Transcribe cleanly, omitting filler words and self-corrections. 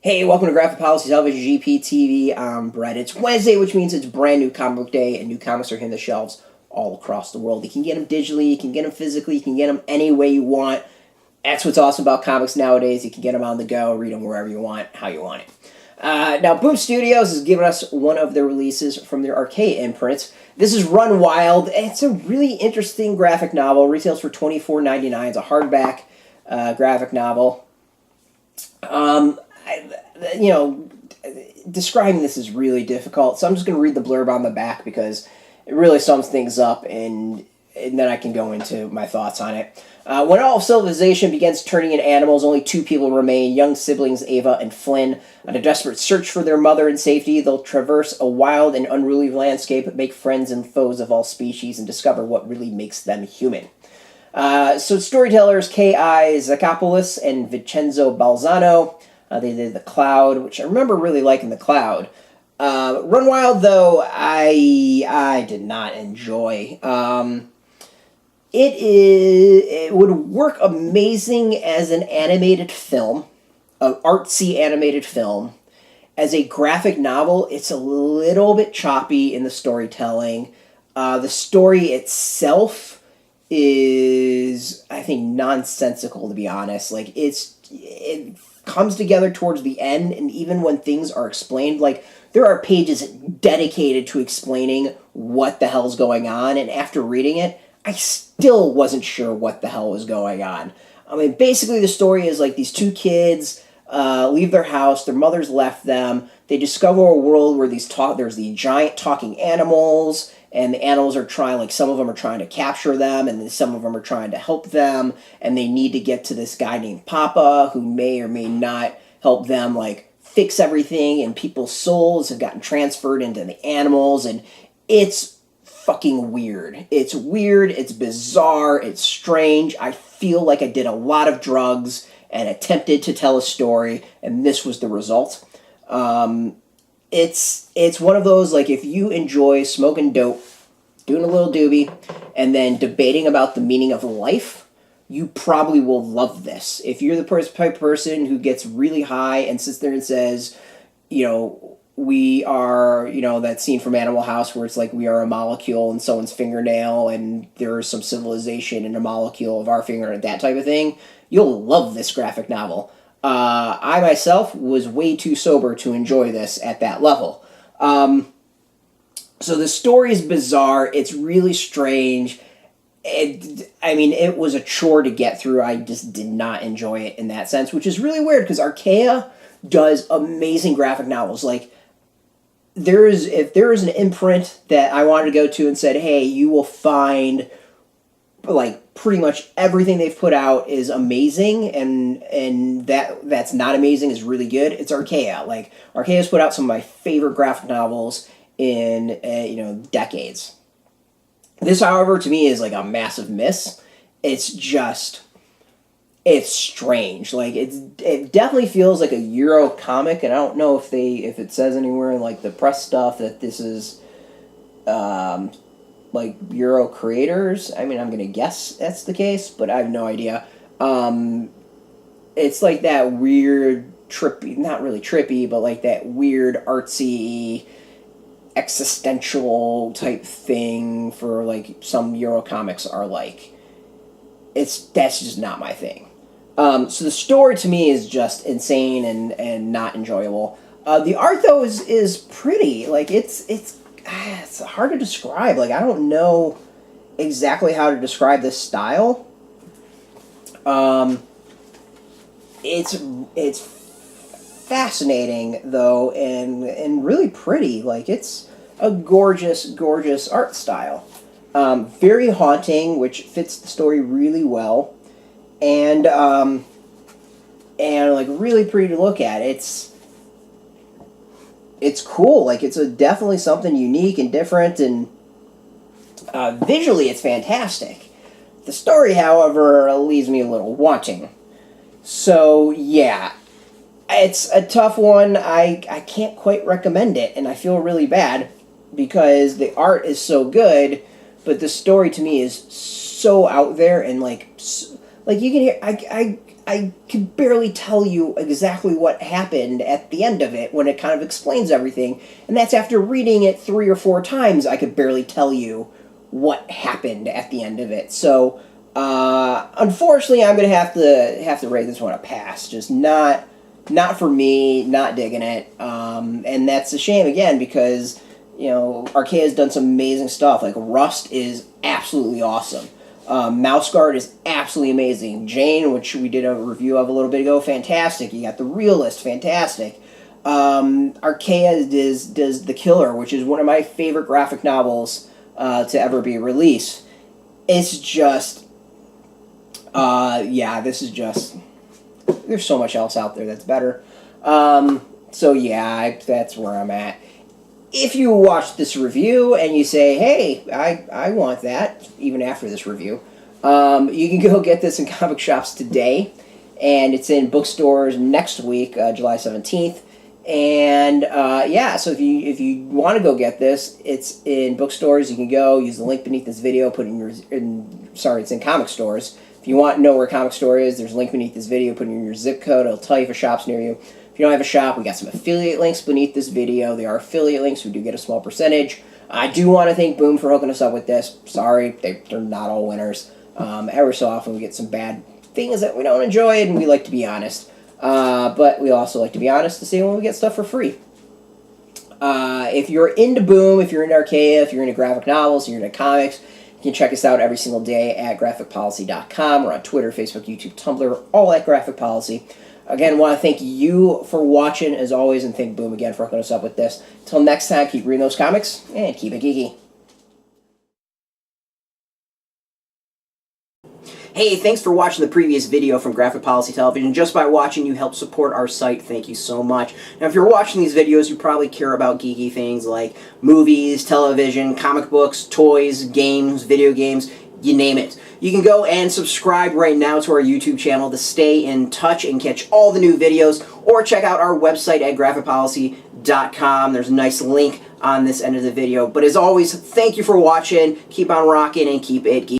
Hey, welcome to Graphic Policy Television GPTV. I'm Brett. It's Wednesday, which means it's brand new comic book day, and new comics are hitting the shelves all across the world. You can get them digitally, you can get them physically, you can get them any way you want. That's what's awesome about comics nowadays. You can get them on the go, read them wherever you want, how you want it. Now, Boom Studios has given us one of their releases from their Archaia imprint. This is Run Wild. It's a really interesting graphic novel. Retails for $24.99. It's a hardback graphic novel. Describing this is really difficult, so I'm just going to read the blurb on the back because it really sums things up, and then I can go into my thoughts on it. When all of civilization begins turning into animals, only two people remain, young siblings Ava and Flynn. On a desperate search for their mother and safety, they'll traverse a wild and unruly landscape, make friends and foes of all species, and discover what really makes them human. So storytellers K.I. Zachopoulos and Vincenzo Balzano. They did The Cloud, which I remember really liking The Cloud. Run Wild, though, I did not enjoy. It would work amazing as an animated film, an artsy animated film. As a graphic novel, it's a little bit choppy in the storytelling. The story itself is, I think, nonsensical, to be honest. Like, it comes together towards the end, and even when things are explained, like, there are pages dedicated to explaining what the hell's going on, and after reading it, I still wasn't sure what the hell was going on. I mean, basically the story is, like, these two kids leave their house, their mother's left them, they discover a world where there's the giant talking animals, and the animals are trying, like, some of them are trying to capture them, and then some of them are trying to help them, and they need to get to this guy named Papa, who may or may not help them, like, fix everything, and people's souls have gotten transferred into the animals, and it's fucking weird. It's weird, it's bizarre, it's strange. I feel like I did a lot of drugs and attempted to tell a story, and this was the result. It's one of those, like, if you enjoy smoking dope, doing a little doobie, and then debating about the meaning of life, you probably will love this. If you're the type of person who gets really high and sits there and says, we are, that scene from Animal House where it's like we are a molecule in someone's fingernail and there is some civilization in a molecule of our fingernail, that type of thing, you'll love this graphic novel. I myself was way too sober to enjoy this at that level. So the story is bizarre. It's really strange. It was a chore to get through. I just did not enjoy it in that sense, which is really weird because Archaia does amazing graphic novels. Like, if there is an imprint that I wanted to go to and said, hey, you will find, like, pretty much everything they've put out is amazing, and that's not amazing is really good, it's Archaia. Like, Archaia's put out some of my favorite graphic novels in decades. This, however, to me is like a massive miss. It's strange. Like, it definitely feels like a Euro comic, and I don't know if it says anywhere in, like, the press stuff that this is like Euro creators. I mean, I'm gonna guess that's the case, but I have no idea. It's like that weird trippy, not really trippy, but like that weird artsy existential type thing for, like, some Euro comics are like. That's just not my thing. So the story to me is just insane and not enjoyable. The art, though, is pretty. Like, it's hard to describe. Like, I don't know exactly how to describe this style. It's fascinating, though, and really pretty. Like, it's a gorgeous art style. Very haunting, which fits the story really well, and like, really pretty to look at. It's cool. Like, it's definitely something unique and different, and visually it's fantastic. The story, however, leaves me a little wanting. So, yeah, it's a tough one. I can't quite recommend it, and I feel really bad because the art is so good, but the story to me is so out there, and like you can hear, I could barely tell you exactly what happened at the end of it when it kind of explains everything. And that's after reading it 3 or 4 times, I could barely tell you what happened at the end of it. So, unfortunately, I'm going to have to rate this one a pass. Just not for me, not digging it. And that's a shame, again, because, you know, Archaia has done some amazing stuff. Like, Rust is absolutely awesome. Mouse Guard is absolutely amazing. Jane, which we did a review of a little bit ago, fantastic. You got The Realist, fantastic. Archaia does The Killer, which is one of my favorite graphic novels to ever be released. It's just, yeah, this is just, there's so much else out there that's better. So yeah, that's where I'm at. If you watch this review and you say, hey, I want that, even after this review, you can go get this in comic shops today, and it's in bookstores next week, July 17th. And yeah, so if you want to go get this, it's in bookstores. You can go use the link beneath this video. Put it in your it's in comic stores. If you want to know where a comic store is, there's a link beneath this video. Put in your zip code. It'll tell you if a shop's near you. If you don't have a shop, we got some affiliate links beneath this video. They are affiliate links. We do get a small percentage. I do want to thank Boom for hooking us up with this. Sorry, they're not all winners. Ever so often we get some bad things that we don't enjoy, and we like to be honest. But we also like to be honest to say when we get stuff for free. If you're into Boom, if you're into Archaia, if you're into graphic novels, you're into comics, you can check us out every single day at graphicpolicy.com. We're on Twitter, Facebook, YouTube, Tumblr, all at Graphic Policy. Again, want to thank you for watching, as always, and thank Boom again for hooking us up with this. Until next time, keep reading those comics, and keep it geeky. Hey, thanks for watching the previous video from Graphic Policy Television. Just by watching, you help support our site. Thank you so much. Now, if you're watching these videos, you probably care about geeky things like movies, television, comic books, toys, games, video games, you name it. You can go and subscribe right now to our YouTube channel to stay in touch and catch all the new videos, or check out our website at graphicpolicy.com. There's a nice link on this end of the video. But as always, thank you for watching. Keep on rocking and keep it geeky.